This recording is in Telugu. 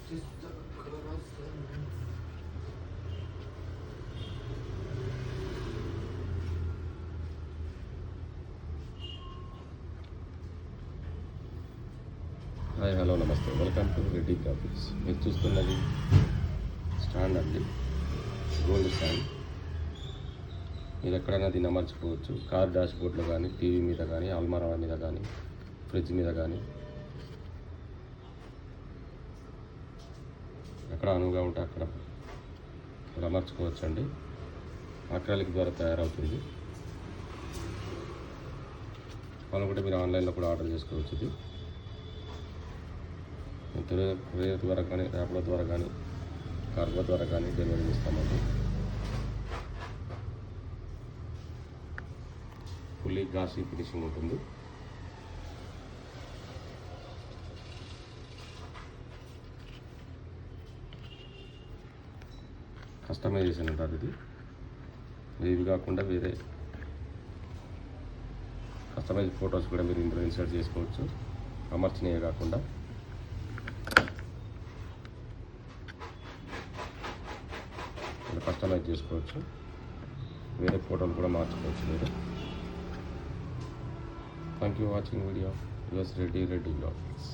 హాయ్ హలో నమస్తే, వెల్కమ్ టు రెడ్డి గ్రాఫిక్స్. మీరు చూస్తున్నది స్టాండ్ అండి, గోల్డ్ స్టాండ్. మీరు ఎక్కడైనా దీన్ని అమర్చుకోవచ్చు. కార్ డాష్ బోర్డ్లో కానీ, టీవీ మీద కానీ, అల్మారా మీద కానీ, ఫ్రిడ్జ్ మీద కానీ, ఎక్కడ అనువుగా ఉంటే అక్కడ మీరు అమర్చుకోవచ్చు అండి. అక్రాలిక్ ద్వారా తయారవుతుంది. కావాలనుకుంటే మీరు ఆన్లైన్లో కూడా ఆర్డర్ చేసుకోవచ్చు. ఇది కొరియర్ ద్వారా కానీ, ర్యాపిడో ద్వారా కానీ, కార్గో ద్వారా కానీ డెలివరీ ఇస్తామండి. ఫుల్లీ గ్లాసీ ఫినిషింగ్ ఉంటుంది. కస్టమైజేషన్ ఉంటుంది. ఇవి కాకుండా వేరే కస్టమైజ్ ఫొటోస్ కూడా మీరు ఇందులో ఇన్సర్ట్ చేసుకోవచ్చు. అమర్చినవి కాకుండా కస్టమైజ్ చేసుకోవచ్చు. వేరే ఫోటోలు కూడా మార్చుకోవచ్చు మీరు. Thank you watching video. Yours Reddy graphics.